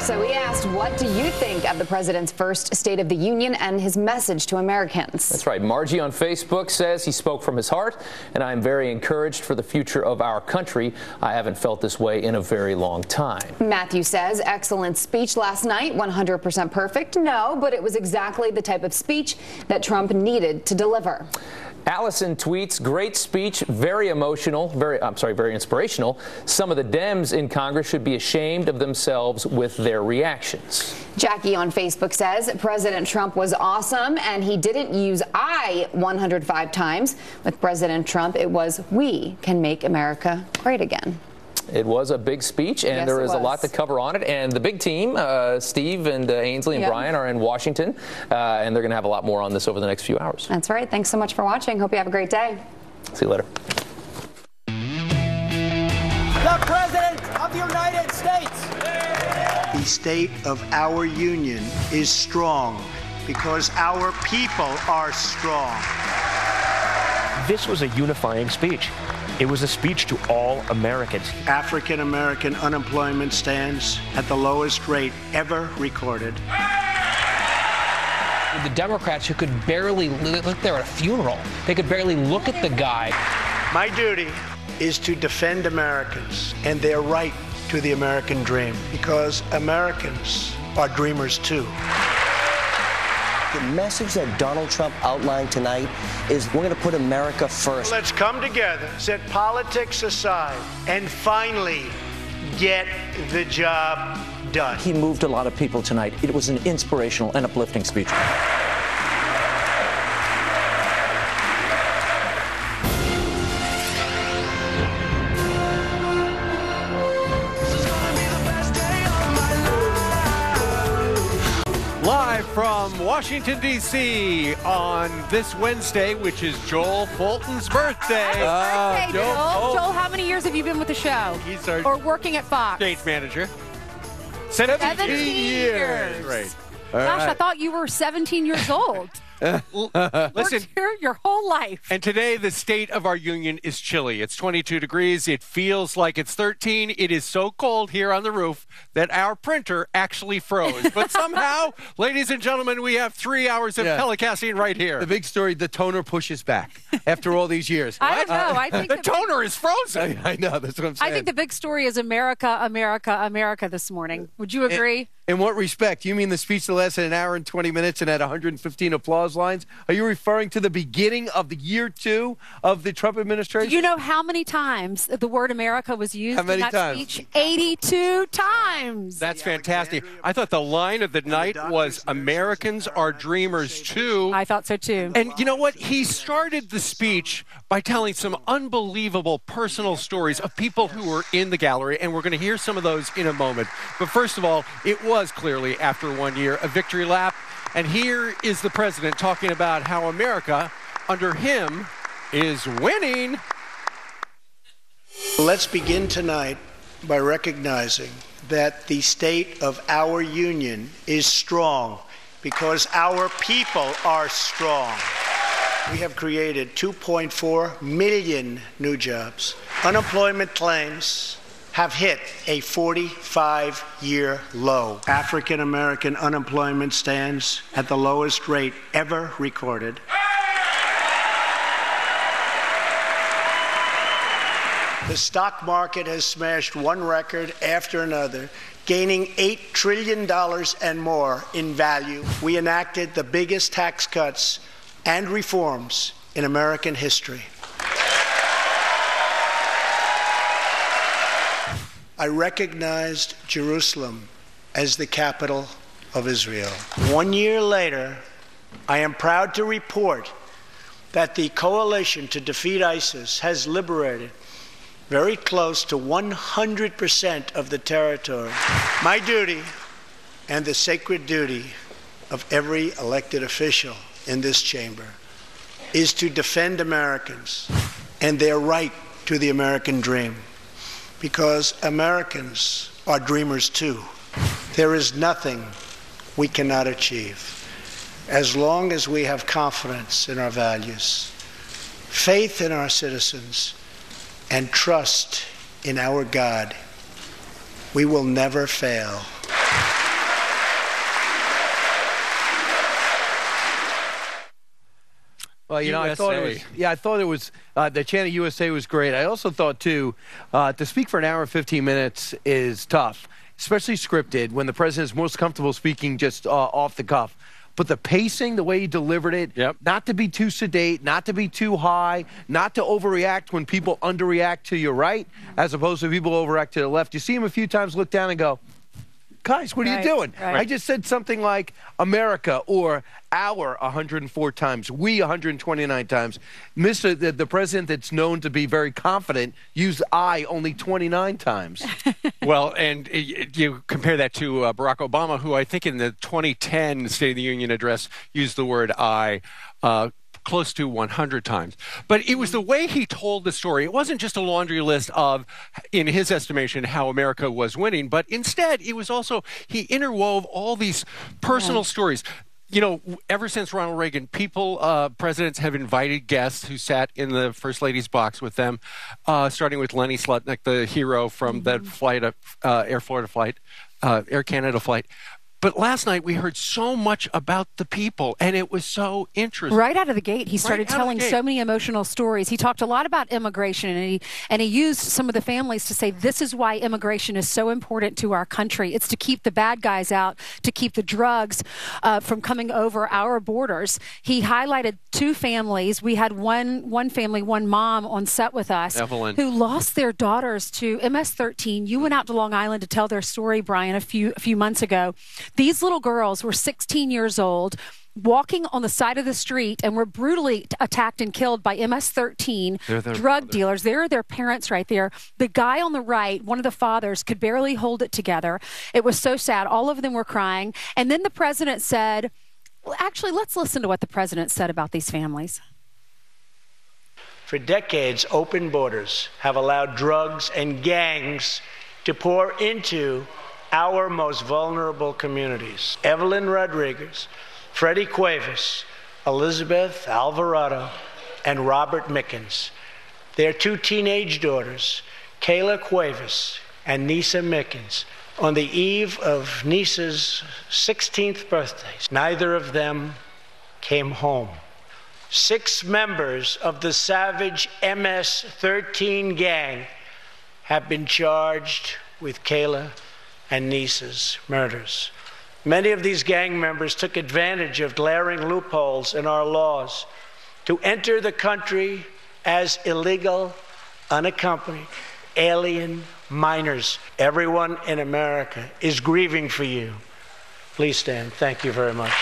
So we asked, what do you think of the president's first State of the Union and his message to Americans? That's right. Margie on Facebook says he spoke from his heart, and I am very encouraged for the future of our country. I haven't felt this way in a very long time. Matthew says, excellent speech last night, 100% perfect. No, but it was exactly the type of speech that Trump needed to deliver. Allison tweets, great speech, very emotional, very inspirational. Some of the Dems in Congress should be ashamed of themselves with their reactions. Jackie on Facebook says, President Trump was awesome, and he didn't use I 105 times. With President Trump, it was we can make America great again. It was a big speech, and there is a lot to cover on it. And the big team, Steve and Ainsley and Brian, are in Washington, and they're going to have a lot more on this over the next few hours. That's right. Thanks so much for watching. Hope you have a great day. See you later. The President of the United States. The state of our union is strong because our people are strong. This was a unifying speech. It was a speech to all Americans. African American unemployment stands at the lowest rate ever recorded. The Democrats who could barely look there at a funeral, they could barely look at the guy. My duty is to defend Americans and their right to the American dream, because Americans are dreamers too. The message that Donald Trump outlined tonight is we're going to put America first. Let's come together, set politics aside, and finally get the job done. He moved a lot of people tonight. It was an inspirational and uplifting speech. Live from Washington, D.C. on this Wednesday, which is Joel Fulton's birthday. Happy birthday, Joel. Joel, how many years have you been with the show? He's our or working at Fox? stage manager. 17 years. Right. Gosh, I thought you were 17 years old. Listen, here your whole life. And today the state of our union is chilly. It's 22 degrees. It feels like it's 13. It is so cold here on the roof that our printer actually froze. But somehow, ladies and gentlemen, we have 3 hours of telecasting right here. The big story, the toner pushes back after all these years. I don't know. I think the toner is frozen. I know. That's what I'm saying. I think the big story is America, America, America this morning. Would you agree? In what respect? You mean the speech that lasted an hour and 20 minutes and had 115 applause lines? Are you referring to the beginning of the year 2 of the Trump administration? Do you know how many times the word America was used in that speech? 82 times. That's fantastic. I thought the line of the night was Americans are dreamers too. I thought so too. And you know what? He started the speech by telling some unbelievable personal stories of people who were in the gallery, and we're going to hear some of those in a moment. But first of all, it was clearly, after 1 year, a victory lap. And here is the president talking about how America, under him, is winning. Let's begin tonight by recognizing that the state of our union is strong because our people are strong. We have created 2.4 million new jobs. Unemployment claims have hit a 45-year low. African American unemployment stands at the lowest rate ever recorded. The stock market has smashed one record after another, gaining $8 trillion and more in value. We enacted the biggest tax cuts and reforms in American history. I recognized Jerusalem as the capital of Israel. 1 year later, I am proud to report that the coalition to defeat ISIS has liberated very close to 100% of the territory. My duty, and the sacred duty of every elected official in this chamber, is to defend Americans and their right to the American dream. Because Americans are dreamers too. There is nothing we cannot achieve as long as we have confidence in our values, faith in our citizens, and trust in our God. We will never fail. Well, you know, I thought it was the chant of USA was great. I also thought, too, to speak for an hour and 15 minutes is tough, especially scripted when the president is most comfortable speaking just off the cuff. But the pacing, the way he delivered it, not to be too sedate, not to be too high, not to overreact when people underreact to your right, as opposed to people overreact to the left. You see him a few times look down and go, guys, what are you doing? Right. I just said something like America or our 104 times, we 129 times. The president that's known to be very confident used I only 29 times. Well, and you compare that to Barack Obama, who I think in the 2010 State of the Union address used the word I close to 100 times. But it was the way he told the story. It wasn't just a laundry list of, in his estimation, how America was winning, but instead it was also, he interwove all these personal stories. You know, ever since Ronald Reagan, presidents have invited guests who sat in the First Lady's box with them, starting with Lenny Slutnik, the hero from that flight, Air Canada flight. But last night we heard so much about the people, and it was so interesting. Right out of the gate, he started telling so many emotional stories. He talked a lot about immigration, and he used some of the families to say, this is why immigration is so important to our country. It's to keep the bad guys out, to keep the drugs from coming over our borders. He highlighted two families. We had one family, one mom on set with us, Evelyn, who lost their daughters to MS-13. You went out to Long Island to tell their story, Brian, a few months ago. These little girls were 16 years old, walking on the side of the street, and were brutally attacked and killed by MS-13 drug dealers. There are their parents right there. The guy on the right, one of the fathers, could barely hold it together. It was so sad. All of them were crying. And then the president said, well, actually, let's listen to what the president said about these families. For decades, open borders have allowed drugs and gangs to pour into our most vulnerable communities. Evelyn Rodriguez, Freddie Cuevas, Elizabeth Alvarado, and Robert Mickens. Their two teenage daughters, Kayla Cuevas and Nisa Mickens, on the eve of Nisa's 16th birthday. Neither of them came home. 6 members of the savage MS-13 gang have been charged with Kayla and Nisa's murders. Many of these gang members took advantage of glaring loopholes in our laws to enter the country as illegal, unaccompanied, alien minors. Everyone in America is grieving for you. Please stand. Thank you very much.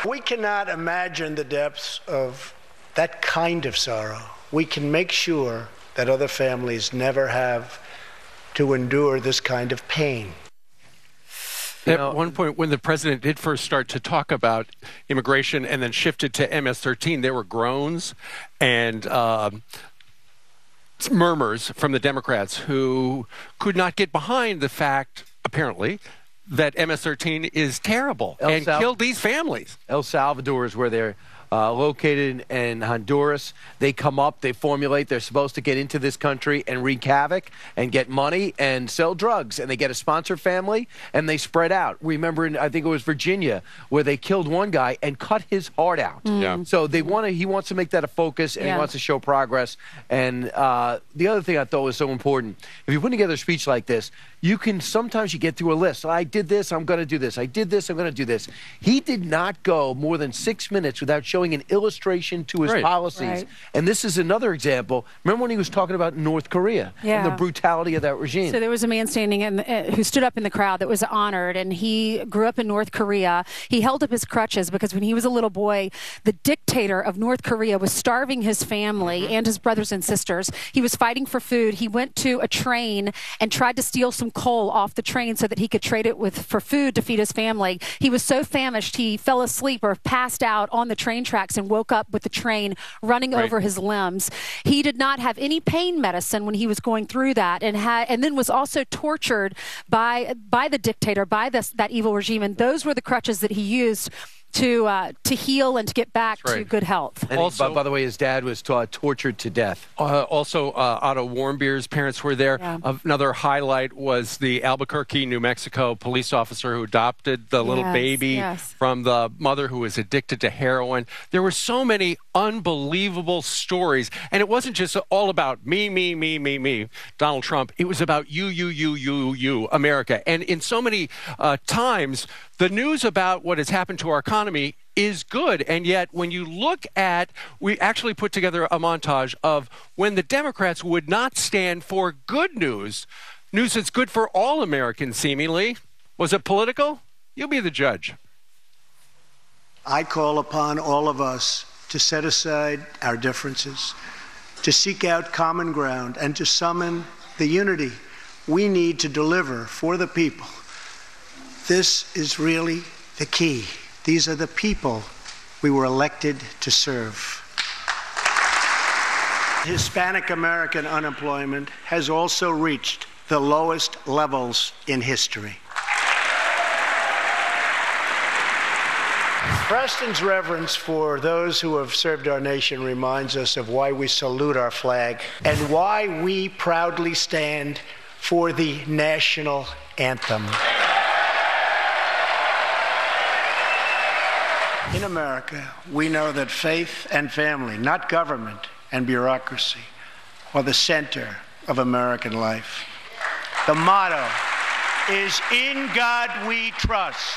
We cannot imagine the depths of that kind of sorrow. We can make sure that other families never have to endure this kind of pain. At one point, when the president did first start to talk about immigration and then shifted to MS-13, there were groans and murmurs from the Democrats who could not get behind the fact, apparently, that MS-13 is terrible and killed these families. El Salvador is where they're located in Honduras. They come up, they formulate, they're supposed to get into this country and wreak havoc and get money and sell drugs. And they get a sponsor family and they spread out. Remember, I think it was Virginia, where they killed one guy and cut his heart out. Yeah. So he wants to make that a focus, and he wants to show progress. And the other thing I thought was so important, if you put together a speech like this, sometimes you get through a list. I did this, I'm going to do this. I did this, I'm going to do this. He did not go more than 6 minutes without showing an illustration to his policies. Right. And this is another example. Remember when he was talking about North Korea and the brutality of that regime? So there was a man standing who stood up in the crowd that was honored, and he grew up in North Korea. He held up his crutches because when he was a little boy, the dictator of North Korea was starving his family and his brothers and sisters. He was fighting for food. He went to a train and tried to steal some coal off the train so that he could trade it for food to feed his family. He was so famished he fell asleep or passed out on the train tracks and woke up with the train running over his limbs. He did not have any pain medicine when he was going through that, and then was also tortured by the dictator, by that evil regime. And those were the crutches that he used to heal and to get back to good health. And also, by the way, his dad was tortured to death. Also, Otto Warmbier's parents were there. Yeah. Another highlight was the Albuquerque, New Mexico police officer who adopted the little baby from the mother who was addicted to heroin. There were so many unbelievable stories, and it wasn't just all about me, Donald Trump. It was about you, America. And in so many times, the news about what has happened to our economy is good. And yet, when you look at, we actually put together a montage of when the Democrats would not stand for good news that's good for all Americans, seemingly. Was it political? You be the judge. I call upon all of us to set aside our differences, to seek out common ground, and to summon the unity we need to deliver for the people. This is really the key. These are the people we were elected to serve. Hispanic American unemployment has also reached the lowest levels in history. Preston's reverence for those who have served our nation reminds us of why we salute our flag and why we proudly stand for the national anthem. In America, we know that faith and family, not government and bureaucracy, are the center of American life. The motto is, "In God we trust."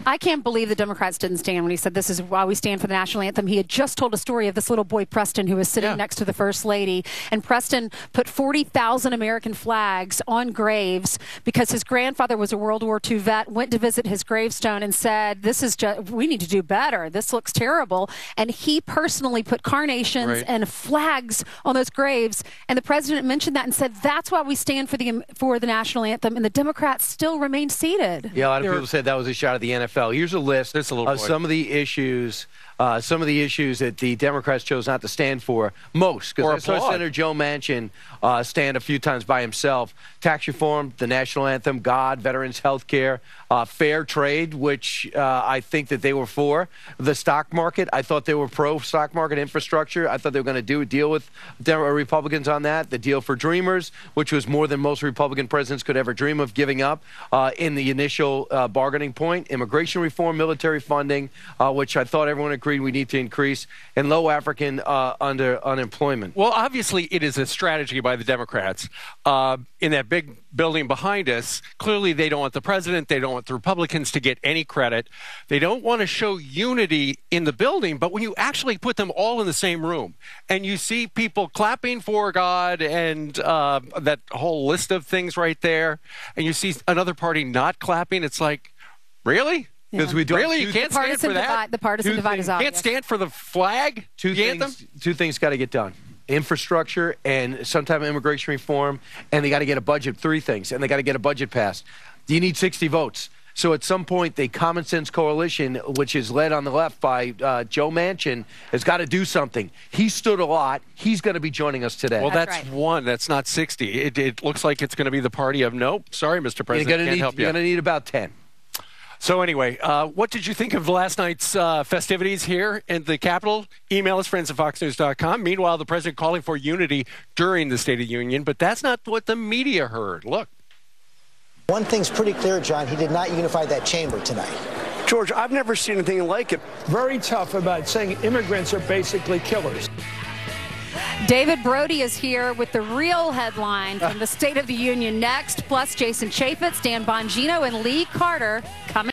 I can't believe the Democrats didn't stand when he said this is why we stand for the national anthem. He had just told a story of this little boy, Preston, who was sitting next to the First Lady. And Preston put 40,000 American flags on graves because his grandfather was a World War II vet, went to visit his gravestone and said, "This is just, we need to do better. This looks terrible." And he personally put carnations and flags on those graves. And the president mentioned that and said, that's why we stand for the national anthem. And the Democrats still remain seated. Yeah, a lot of people said that was a shot at the NFL. Here's a list of some of the issues that the Democrats chose not to stand for most. Because I saw Senator Joe Manchin stand a few times by himself. Tax reform, the national anthem, God, veterans health care, fair trade, which I think that they were for. The stock market, I thought they were pro-stock market infrastructure. I thought they were going to do a deal with Republicans on that. The deal for Dreamers, which was more than most Republican presidents could ever dream of giving up in the initial bargaining point. Immigration reform, military funding, which I thought everyone agreed we need to increase, and low African unemployment. Well, obviously, it is a strategy by the Democrats. In that big building behind us, clearly they don't want the president, they don't want the Republicans to get any credit. They don't want to show unity in the building, but when you actually put them all in the same room and you see people clapping for God and that whole list of things right there, and you see another party not clapping, it's like, really? Because we don't really, you can't stand for that. The partisan divide is obvious. Can't stand for the flag. Two things got to get done: infrastructure and some type of immigration reform, and they got to get a budget. 3 things, and they got to get a budget passed. You need 60 votes. So at some point, the common sense coalition, which is led on the left by Joe Manchin, has got to do something. He stood a lot. He's going to be joining us today. Well, that's one. That's not 60. It looks like it's going to be the party of nope. Sorry, Mr. President, can't help you. You're going to need about 10. So anyway, what did you think of last night's festivities here in the Capitol? Email us, friends@foxnews.com. Meanwhile, the president calling for unity during the State of the Union, but that's not what the media heard. Look. One thing's pretty clear, John. He did not unify that chamber tonight. George, I've never seen anything like it. Very tough about saying immigrants are basically killers. David Brody is here with the real headline from the State of the Union next, plus Jason Chaffetz, Dan Bongino, and Lee Carter coming.